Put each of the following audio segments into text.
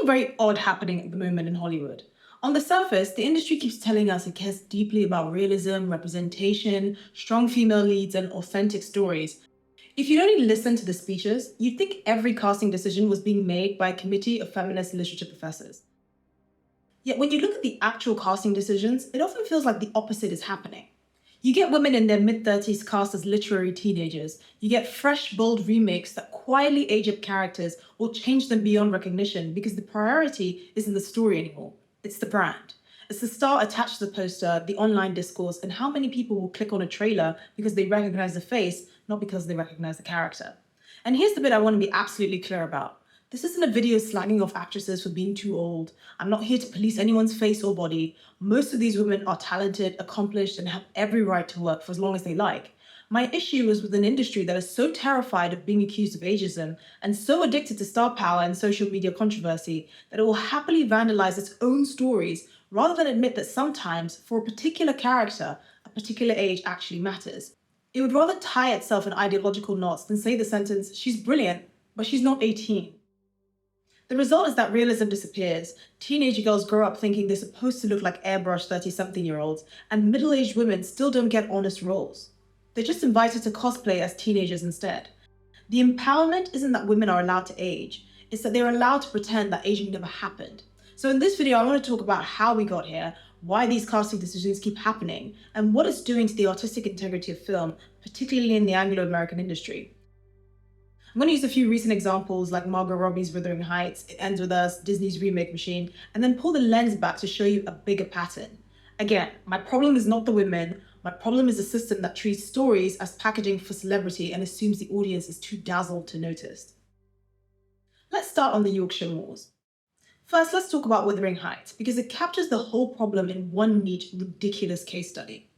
something very odd happening at the moment in Hollywood. On the surface, the industry keeps telling us it cares deeply about realism, representation, strong female leads, and authentic stories. If you'd only listened to the speeches, you'd think every casting decision was being made by a committee of feminist literature professors. Yet when you look at the actual casting decisions, it often feels like the opposite is happening. You get women in their mid-30s cast as literary teenagers. You get fresh, bold remakes that quietly age up characters or change them beyond recognition because the priority isn't the story anymore. It's the brand. It's the star attached to the poster, the online discourse, and how many people will click on a trailer because they recognize the face, not because they recognize the character. And here's the bit I want to be absolutely clear about. This isn't a video slagging off actresses for being too old. I'm not here to police anyone's face or body. Most of these women are talented, accomplished, and have every right to work for as long as they like. My issue is with an industry that is so terrified of being accused of ageism and so addicted to star power and social media controversy that it will happily vandalize its own stories rather than admit that sometimes, for a particular character, a particular age actually matters. It would rather tie itself in ideological knots than say the sentence, "She's brilliant, but she's not 18. The result is that realism disappears. Teenage girls grow up thinking they're supposed to look like airbrushed 30-something-year-olds, and middle-aged women still don't get honest roles. They're just invited to cosplay as teenagers instead. The empowerment isn't that women are allowed to age, it's that they're allowed to pretend that aging never happened. So in this video, I want to talk about how we got here, why these casting decisions keep happening, and what it's doing to the artistic integrity of film, particularly in the Anglo-American industry. I'm going to use a few recent examples like Margot Robbie's Wuthering Heights, It Ends With Us, Disney's Remake Machine, and then pull the lens back to show you a bigger pattern. Again, my problem is not the women, my problem is a system that treats stories as packaging for celebrity and assumes the audience is too dazzled to notice. Let's start on the Yorkshire Moors. First, let's talk about Wuthering Heights, because it captures the whole problem in one neat, ridiculous case study.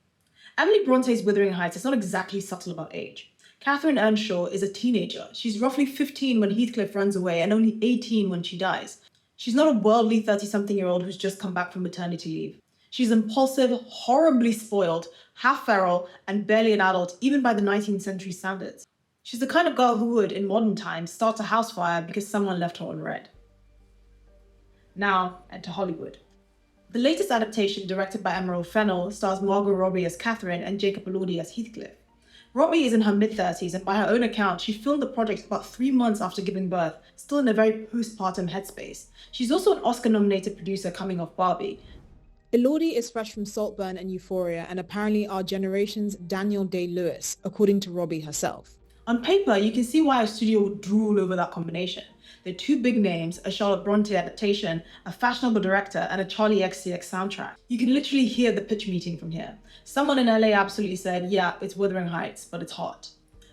Emily Bronte's Wuthering Heights is not exactly subtle about age. Catherine Earnshaw is a teenager. She's roughly 15 when Heathcliff runs away and only 18 when she dies. She's not a worldly 30-something-year-old who's just come back from maternity leave. She's impulsive, horribly spoiled, half feral, and barely an adult even by the 19th century standards. She's the kind of girl who would, in modern times, start a house fire because someone left her on red. Now, enter Hollywood. The latest adaptation, directed by Emerald Fennell, stars Margot Robbie as Catherine and Jacob Elordi as Heathcliff. Robbie is in her mid-30s, and by her own account, she filmed the project about 3 months after giving birth, still in a very postpartum headspace. She's also an Oscar-nominated producer coming off Barbie. Elordi is fresh from Saltburn and Euphoria, and apparently our generation's Daniel Day-Lewis, according to Robbie herself. On paper, you can see why a studio would drool over that combination. They're two big names, a Charlotte Bronte adaptation, a fashionable director, and a Charlie XCX soundtrack. You can literally hear the pitch meeting from here. Someone in LA absolutely said, yeah, it's Wuthering Heights, but it's hot.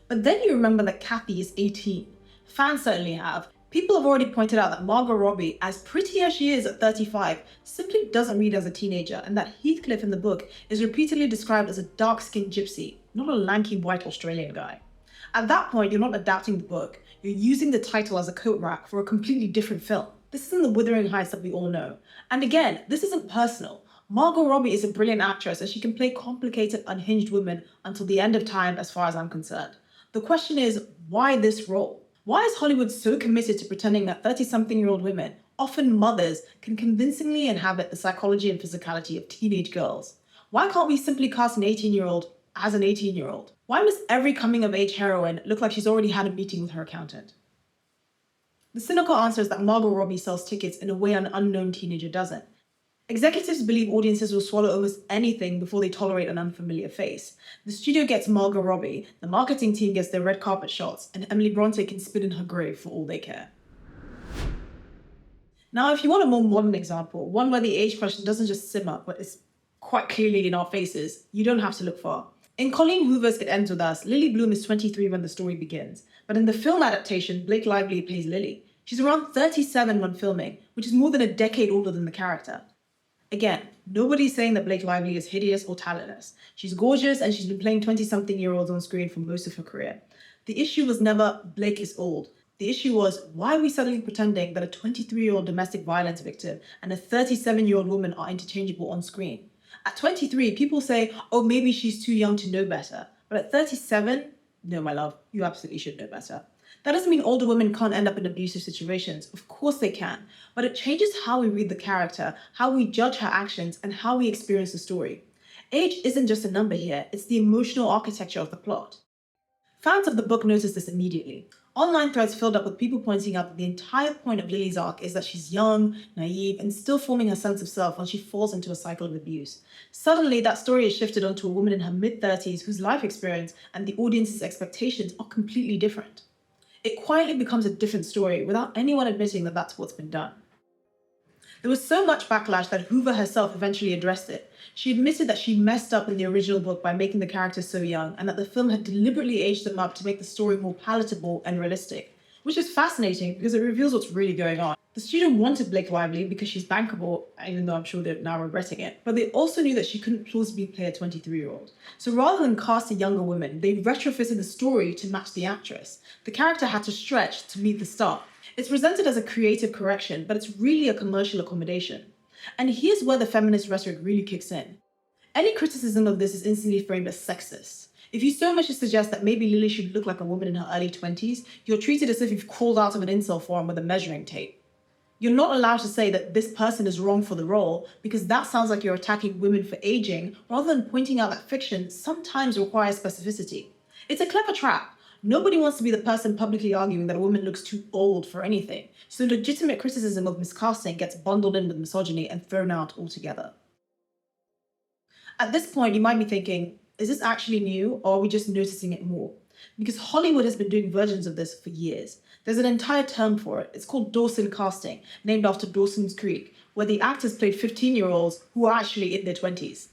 But then you remember that Kathy is 18. Fans certainly have. People have already pointed out that Margot Robbie, as pretty as she is at 35, simply doesn't read as a teenager, and that Heathcliff in the book is repeatedly described as a dark-skinned gypsy, not a lanky white Australian guy. At that point, you're not adapting the book. You're using the title as a coat rack for a completely different film. This isn't the Wuthering Heights that we all know. And again, this isn't personal. Margot Robbie is a brilliant actress and she can play complicated, unhinged women until the end of time as far as I'm concerned. The question is, why this role? Why is Hollywood so committed to pretending that 30-something-year-old women, often mothers, can convincingly inhabit the psychology and physicality of teenage girls? Why can't we simply cast an 18-year-old as an 18-year-old? Why must every coming-of-age heroine look like she's already had a meeting with her accountant? The cynical answer is that Margot Robbie sells tickets in a way an unknown teenager doesn't. Executives believe audiences will swallow almost anything before they tolerate an unfamiliar face. The studio gets Margot Robbie, the marketing team gets their red carpet shots, and Emily Bronte can spit in her grave for all they care. Now, if you want a more modern example, one where the age question doesn't just simmer, but is quite clearly in our faces, you don't have to look far. In Colleen Hoover's It Ends With Us, Lily Bloom is 23 when the story begins, but in the film adaptation, Blake Lively plays Lily. She's around 37 when filming, which is more than a decade older than the character. Again, nobody's saying that Blake Lively is hideous or talentless. She's gorgeous and she's been playing 20-something-year-olds on screen for most of her career. The issue was never Blake is old. The issue was, why are we suddenly pretending that a 23-year-old domestic violence victim and a 37-year-old woman are interchangeable on screen? At 23, people say, oh, maybe she's too young to know better. But at 37, no, my love, you absolutely should know better. That doesn't mean older women can't end up in abusive situations. Of course they can. But it changes how we read the character, how we judge her actions, and how we experience the story. Age isn't just a number here, it's the emotional architecture of the plot. Fans of the book noticed this immediately. Online threads filled up with people pointing out that the entire point of Lily's arc is that she's young, naive, and still forming her sense of self when she falls into a cycle of abuse. Suddenly, that story is shifted onto a woman in her mid-30s whose life experience and the audience's expectations are completely different. It quietly becomes a different story without anyone admitting that that's what's been done. There was so much backlash that Hoover herself eventually addressed it. She admitted that she messed up in the original book by making the characters so young, and that the film had deliberately aged them up to make the story more palatable and realistic, which is fascinating because it reveals what's really going on. The studio wanted Blake Lively because she's bankable, even though I'm sure they're now regretting it, but they also knew that she couldn't plausibly play a 23-year-old. So rather than cast a younger woman, they retrofitted the story to match the actress. The character had to stretch to meet the star. It's presented as a creative correction, but it's really a commercial accommodation. And here's where the feminist rhetoric really kicks in. Any criticism of this is instantly framed as sexist. If you so much as suggest that maybe Lily should look like a woman in her early 20s, you're treated as if you've crawled out of an incel forum with a measuring tape. You're not allowed to say that this person is wrong for the role, because that sounds like you're attacking women for aging, rather than pointing out that fiction sometimes requires specificity. It's a clever trap. Nobody wants to be the person publicly arguing that a woman looks too old for anything, so legitimate criticism of miscasting gets bundled in with misogyny and thrown out altogether. At this point, you might be thinking, is this actually new, or are we just noticing it more? Because Hollywood has been doing versions of this for years. There's an entire term for it. It's called Dawson casting, named after Dawson's Creek, where the actors played 15-year-olds who are actually in their 20s.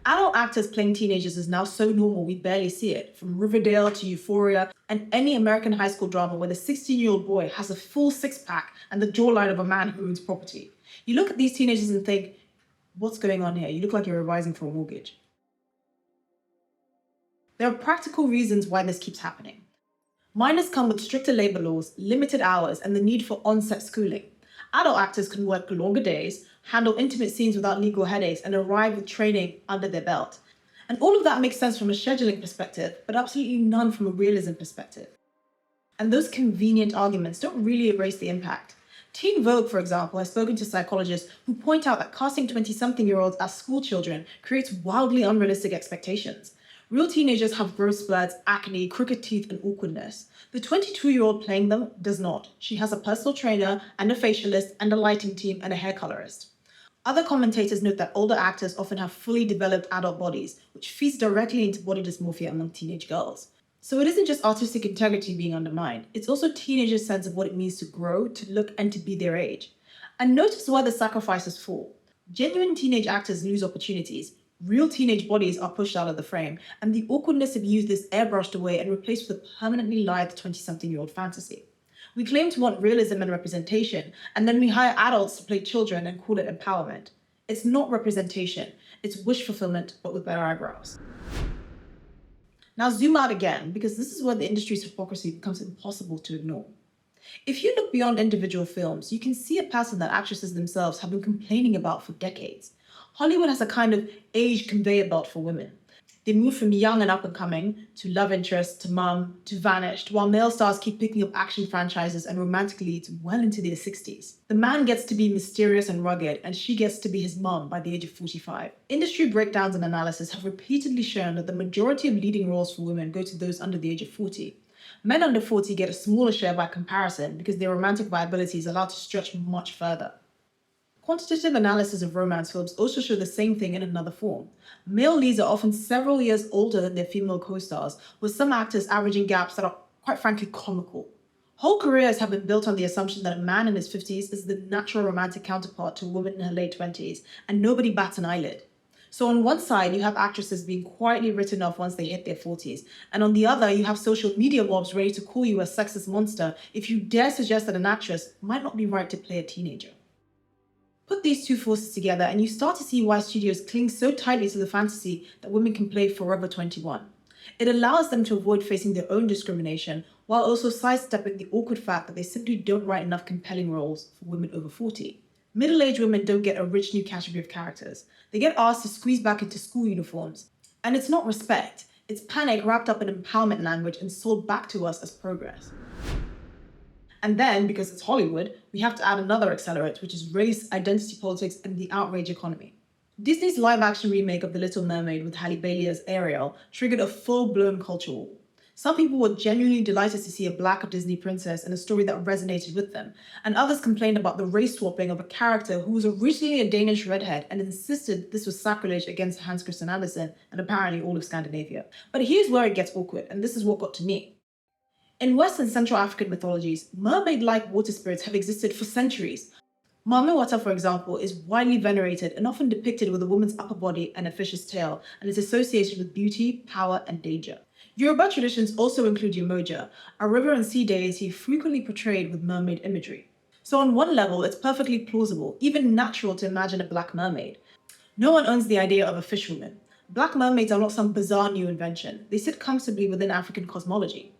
Adult actors playing teenagers is now so normal we barely see it, from Riverdale to Euphoria and any American high school drama where the 16-year-old boy has a full six-pack and the jawline of a man who owns property. You look at these teenagers and think, what's going on here? You look like you're revising for a mortgage. There are practical reasons why this keeps happening. Minors come with stricter labor laws, limited hours, and the need for on-set schooling. Adult actors can work longer days, handle intimate scenes without legal headaches, and arrive with training under their belt. And all of that makes sense from a scheduling perspective, but absolutely none from a realism perspective. And those convenient arguments don't really erase the impact. Teen Vogue, for example, has spoken to psychologists who point out that casting 20-something-year-olds as school children creates wildly unrealistic expectations. Real teenagers have growth spurts, acne, crooked teeth, and awkwardness. The 22-year-old playing them does not. She has a personal trainer and a facialist and a lighting team and a hair colorist. Other commentators note that older actors often have fully developed adult bodies, which feeds directly into body dysmorphia among teenage girls. So it isn't just artistic integrity being undermined, it's also teenagers' sense of what it means to grow, to look, and to be their age. And notice where the sacrifices fall. Genuine teenage actors lose opportunities, real teenage bodies are pushed out of the frame, and the awkwardness of youth is airbrushed away and replaced with a permanently lithe 20-something-year-old fantasy. We claim to want realism and representation, and then we hire adults to play children and call it empowerment. It's not representation, it's wish fulfillment, but with better eyebrows. Now zoom out again, because this is where the industry's hypocrisy becomes impossible to ignore. If you look beyond individual films, you can see a pattern that actresses themselves have been complaining about for decades. Hollywood has a kind of age conveyor belt for women. They move from young and up-and-coming, to love interest, to mum, to vanished, while male stars keep picking up action franchises and romantic leads well into their 60s. The man gets to be mysterious and rugged, and she gets to be his mum by the age of 45. Industry breakdowns and analysis have repeatedly shown that the majority of leading roles for women go to those under the age of 40. Men under 40 get a smaller share by comparison because their romantic viability is allowed to stretch much further. Quantitative analysis of romance films also show the same thing in another form. Male leads are often several years older than their female co-stars, with some actors averaging gaps that are, quite frankly, comical. Whole careers have been built on the assumption that a man in his 50s is the natural romantic counterpart to a woman in her late 20s, and nobody bats an eyelid. So on one side, you have actresses being quietly written off once they hit their 40s, and on the other, you have social media mobs ready to call you a sexist monster if you dare suggest that an actress might not be right to play a teenager. Put these two forces together and you start to see why studios cling so tightly to the fantasy that women can play Forever 21. It allows them to avoid facing their own discrimination while also sidestepping the awkward fact that they simply don't write enough compelling roles for women over 40. Middle-aged women don't get a rich new category of characters. They get asked to squeeze back into school uniforms. And it's not respect, It's panic wrapped up in empowerment language and sold back to us as progress. And then, because it's Hollywood, we have to add another accelerant, which is race, identity politics, and the outrage economy. Disney's live-action remake of The Little Mermaid with Halle Bailey as Ariel triggered a full-blown culture war. Some people were genuinely delighted to see a Black Disney princess in a story that resonated with them, and others complained about the race swapping of a character who was originally a Danish redhead and insisted this was sacrilege against Hans Christian Andersen and apparently all of Scandinavia. But here's where it gets awkward, and this is what got to me. In West and Central African mythologies, mermaid-like water spirits have existed for centuries. Mame Wata, for example, is widely venerated and often depicted with a woman's upper body and a fish's tail, and is associated with beauty, power, and danger. Yoruba traditions also include Yemoja, a river and sea deity frequently portrayed with mermaid imagery. So on one level, it's perfectly plausible, even natural, to imagine a black mermaid. No one owns the idea of a fishwoman. Black mermaids are not some bizarre new invention. They sit comfortably within African cosmology.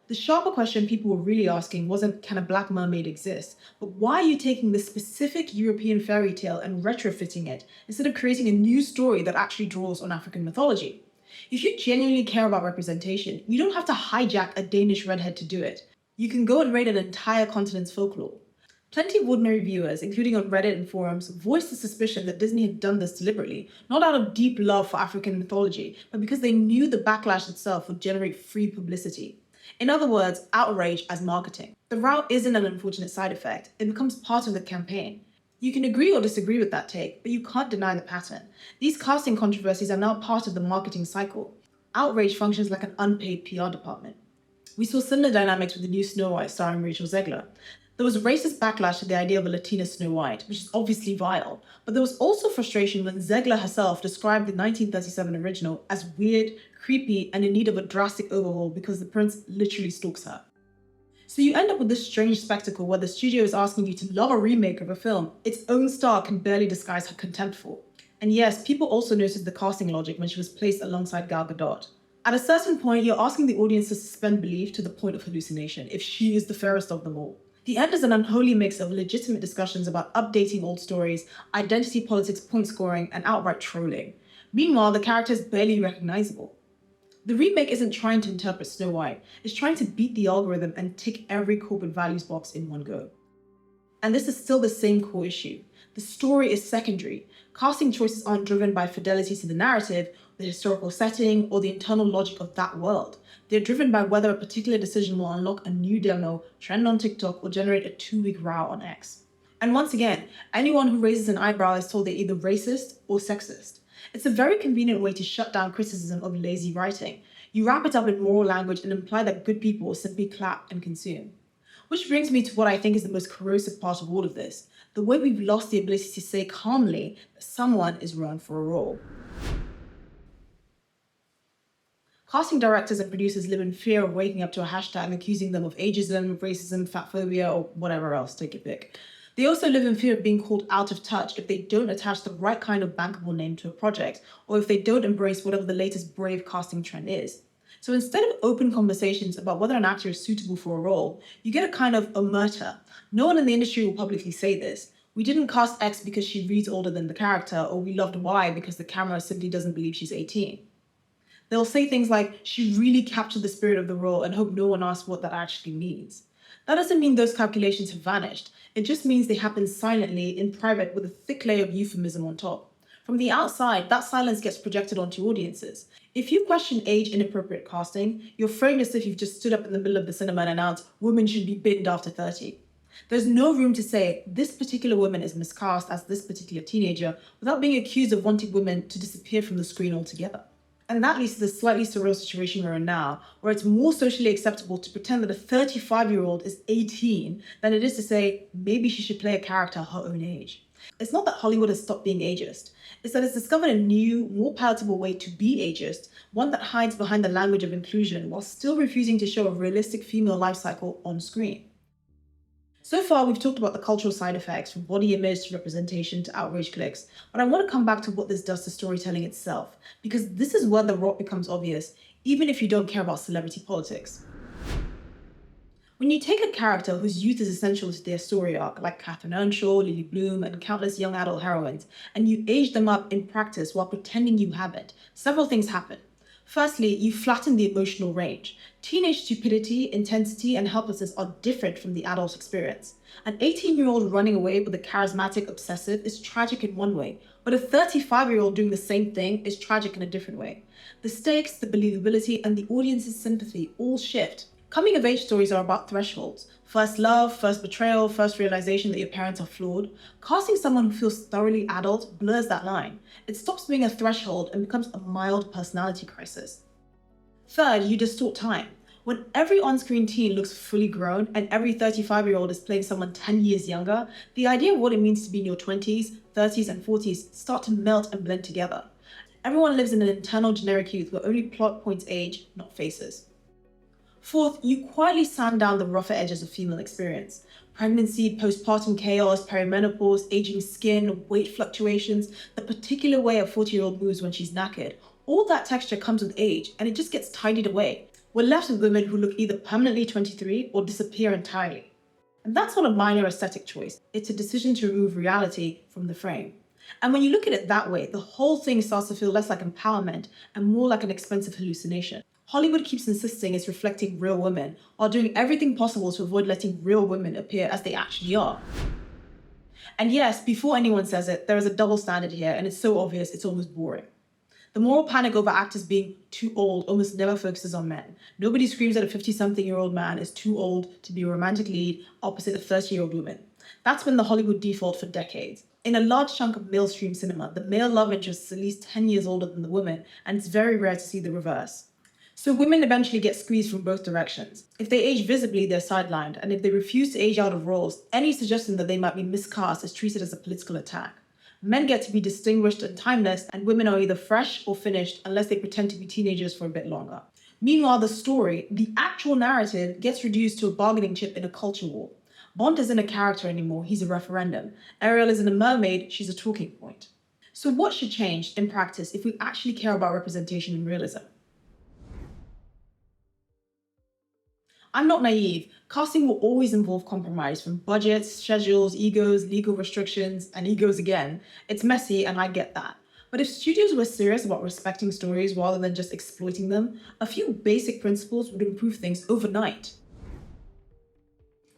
The sharper question people were really asking wasn't, can a black mermaid exist? But why are you taking this specific European fairy tale and retrofitting it instead of creating a new story that actually draws on African mythology? If you genuinely care about representation, you don't have to hijack a Danish redhead to do it. You can go and raid an entire continent's folklore. Plenty of ordinary viewers, including on Reddit and forums, voiced the suspicion that Disney had done this deliberately, not out of deep love for African mythology, but because they knew the backlash itself would generate free publicity. In other words, outrage as marketing. The route isn't an unfortunate side effect, it becomes part of the campaign. You can agree or disagree with that take, but you can't deny the pattern. These casting controversies are now part of the marketing cycle. Outrage functions like an unpaid PR department. We saw similar dynamics with the new Snow White starring Rachel Zegler. There was racist backlash to the idea of a Latina Snow White, which is obviously vile, but there was also frustration when Zegler herself described the 1937 original as weird, creepy, and in need of a drastic overhaul because the prince literally stalks her. So you end up with this strange spectacle where the studio is asking you to love a remake of a film its own star can barely disguise her contempt for. And yes, people also noticed the casting logic when she was placed alongside Gal Gadot. At a certain point, you're asking the audience to suspend belief to the point of hallucination, if she is the fairest of them all. The end is an unholy mix of legitimate discussions about updating old stories, identity politics, point scoring, and outright trolling. Meanwhile, the character is barely recognizable. The remake isn't trying to interpret Snow White, it's trying to beat the algorithm and tick every corporate values box in one go. And this is still the same core issue. The story is secondary. Casting choices aren't driven by fidelity to the narrative, the historical setting, or the internal logic of that world. They're driven by whether a particular decision will unlock a new demo, trend on TikTok, or generate a 2-week row on X. And once again, anyone who raises an eyebrow is told they're either racist or sexist. It's a very convenient way to shut down criticism of lazy writing. You wrap it up in moral language and imply that good people will simply clap and consume. Which brings me to what I think is the most corrosive part of all of this, the way we've lost the ability to say calmly that someone is wrong for a role. Casting directors and producers live in fear of waking up to a hashtag accusing them of ageism, racism, fatphobia, or whatever else, take your pick. They also live in fear of being called out of touch if they don't attach the right kind of bankable name to a project, or if they don't embrace whatever the latest brave casting trend is. So instead of open conversations about whether an actor is suitable for a role, you get a kind of omerta. No one in the industry will publicly say this. We didn't cast X because she reads older than the character, or we loved Y because the camera simply doesn't believe she's 18. They'll say things like, she really captured the spirit of the role and hope no one asks what that actually means. That doesn't mean those calculations have vanished. It just means they happen silently, in private, with a thick layer of euphemism on top. From the outside, that silence gets projected onto audiences. If you question age-inappropriate casting, you're framed as if you've just stood up in the middle of the cinema and announced, women should be binned after 30. There's no room to say, this particular woman is miscast as this particular teenager, without being accused of wanting women to disappear from the screen altogether. And that leads to the slightly surreal situation we're in now, where it's more socially acceptable to pretend that a 35-year-old is 18 than it is to say, maybe she should play a character her own age. It's not that Hollywood has stopped being ageist. It's that it's discovered a new, more palatable way to be ageist, one that hides behind the language of inclusion while still refusing to show a realistic female life cycle on screen. So far, we've talked about the cultural side effects, from body image to representation to outrage clicks, but I want to come back to what this does to storytelling itself, because this is where the rot becomes obvious, even if you don't care about celebrity politics. When you take a character whose youth is essential to their story arc, like Catherine Earnshaw, Lily Bloom, and countless young adult heroines, and you age them up in practice while pretending you haven't, several things happen. Firstly, you flatten the emotional range. Teenage stupidity, intensity, and helplessness are different from the adult experience. An 18-year-old running away with a charismatic obsessive is tragic in one way, but a 35-year-old doing the same thing is tragic in a different way. The stakes, the believability, and the audience's sympathy all shift. Coming of age stories are about thresholds. First love, first betrayal, first realization that your parents are flawed. Casting someone who feels thoroughly adult blurs that line. It stops being a threshold and becomes a mild personality crisis. Third, you distort time. When every on-screen teen looks fully grown and every 35-year-old is playing someone 10 years younger, the idea of what it means to be in your 20s, 30s, and 40s start to melt and blend together. Everyone lives in an internal generic youth where only plot points age, not faces. Fourth, you quietly sand down the rougher edges of female experience. Pregnancy, postpartum chaos, perimenopause, aging skin, weight fluctuations, the particular way a 40-year-old moves when she's knackered. All that texture comes with age, and it just gets tidied away. We're left with women who look either permanently 23 or disappear entirely. And that's not a minor aesthetic choice. It's a decision to remove reality from the frame. And when you look at it that way, the whole thing starts to feel less like empowerment and more like an expensive hallucination. Hollywood keeps insisting it's reflecting real women, while doing everything possible to avoid letting real women appear as they actually are. And yes, before anyone says it, there is a double standard here, and it's so obvious it's almost boring. The moral panic over actors being too old almost never focuses on men. Nobody screams that a 50-something-year-old man is too old to be a romantic lead opposite a 30-year-old woman. That's been the Hollywood default for decades. In a large chunk of mainstream cinema, the male love interest is at least 10 years older than the woman, and it's very rare to see the reverse. So women eventually get squeezed from both directions. If they age visibly, they're sidelined, and if they refuse to age out of roles, any suggestion that they might be miscast is treated as a political attack. Men get to be distinguished and timeless, and women are either fresh or finished unless they pretend to be teenagers for a bit longer. Meanwhile, the story, the actual narrative, gets reduced to a bargaining chip in a culture war. Bond isn't a character anymore, he's a referendum. Ariel isn't a mermaid, she's a talking point. So what should change in practice if we actually care about representation and realism? I'm not naive. Casting will always involve compromise from budgets, schedules, egos, legal restrictions, and egos again. It's messy, and I get that. But if studios were serious about respecting stories rather than just exploiting them, a few basic principles would improve things overnight.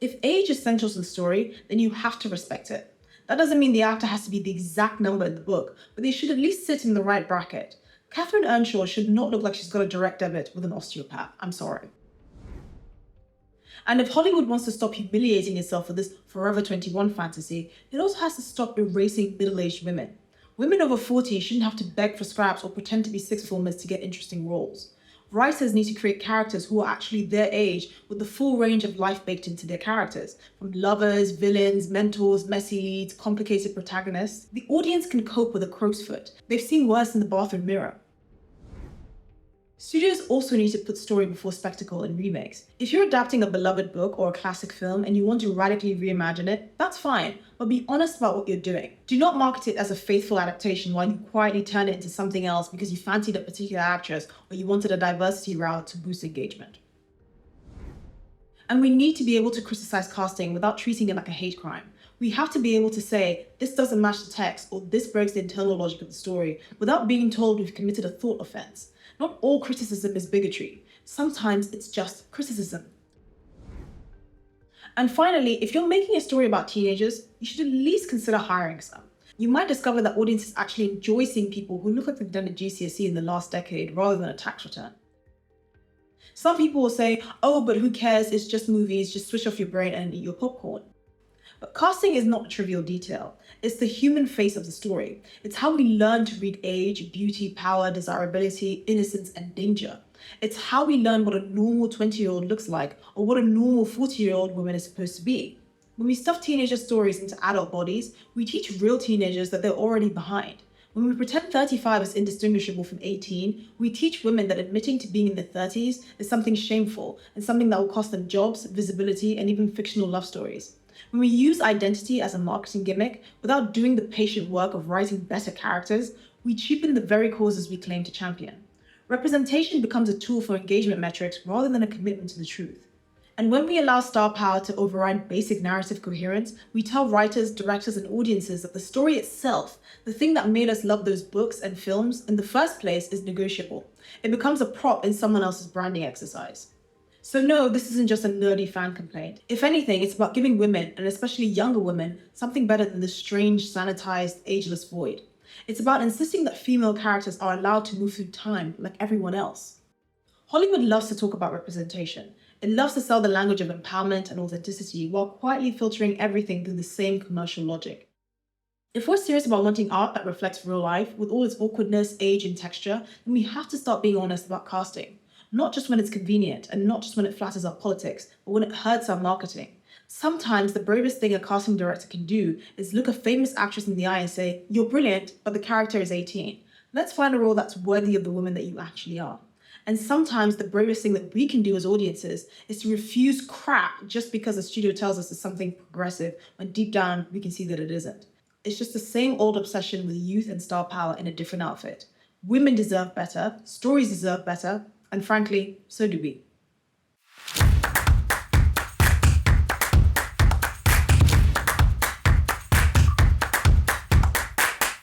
If age is central to the story, then you have to respect it. That doesn't mean the actor has to be the exact number in the book, but they should at least sit in the right bracket. Catherine Earnshaw should not look like she's got a direct debit with an osteopath. I'm sorry. And if Hollywood wants to stop humiliating itself for this Forever 21 fantasy, it also has to stop erasing middle-aged women. Women over 40 shouldn't have to beg for scraps or pretend to be sixth formers to get interesting roles. Writers need to create characters who are actually their age with the full range of life baked into their characters, from lovers, villains, mentors, messy leads, complicated protagonists. The audience can cope with a crow's foot. They've seen worse in the bathroom mirror. Studios also need to put story before spectacle in remakes. If you're adapting a beloved book or a classic film and you want to radically reimagine it, that's fine, but be honest about what you're doing. Do not market it as a faithful adaptation while you quietly turn it into something else because you fancied a particular actress or you wanted a diversity route to boost engagement. And we need to be able to criticize casting without treating it like a hate crime. We have to be able to say, this doesn't match the text or this breaks the internal logic of the story without being told we've committed a thought offense. Not all criticism is bigotry. Sometimes it's just criticism. And finally, if you're making a story about teenagers, you should at least consider hiring some. You might discover that audiences actually enjoy seeing people who look like they've done a GCSE in the last decade rather than a tax return. Some people will say, oh, but who cares? It's just movies. Just switch off your brain and eat your popcorn. But casting is not a trivial detail. It's the human face of the story. It's how we learn to read age, beauty, power, desirability, innocence, and danger. It's how we learn what a normal 20-year-old looks like or what a normal 40-year-old woman is supposed to be. When we stuff teenager stories into adult bodies, we teach real teenagers that they're already behind. When we pretend 35 is indistinguishable from 18, we teach women that admitting to being in their 30s is something shameful and something that will cost them jobs, visibility, and even fictional love stories. When we use identity as a marketing gimmick without doing the patient work of writing better characters, we cheapen the very causes we claim to champion. Representation becomes a tool for engagement metrics rather than a commitment to the truth. And when we allow star power to override basic narrative coherence, we tell writers, directors, and audiences that the story itself, the thing that made us love those books and films in the first place, is negotiable. It becomes a prop in someone else's branding exercise. So no, this isn't just a nerdy fan complaint. If anything, it's about giving women, and especially younger women, something better than this strange, sanitized, ageless void. It's about insisting that female characters are allowed to move through time like everyone else. Hollywood loves to talk about representation. It loves to sell the language of empowerment and authenticity while quietly filtering everything through the same commercial logic. If we're serious about wanting art that reflects real life, with all its awkwardness, age, and texture, then we have to start being honest about casting. Not just when it's convenient, and not just when it flatters our politics, but when it hurts our marketing. Sometimes the bravest thing a casting director can do is look a famous actress in the eye and say, "You're brilliant, but the character is 18. Let's find a role that's worthy of the woman that you actually are." And sometimes the bravest thing that we can do as audiences is to refuse crap just because the studio tells us it's something progressive, when deep down we can see that it isn't. It's just the same old obsession with youth and star power in a different outfit. Women deserve better, stories deserve better, and frankly, so do we.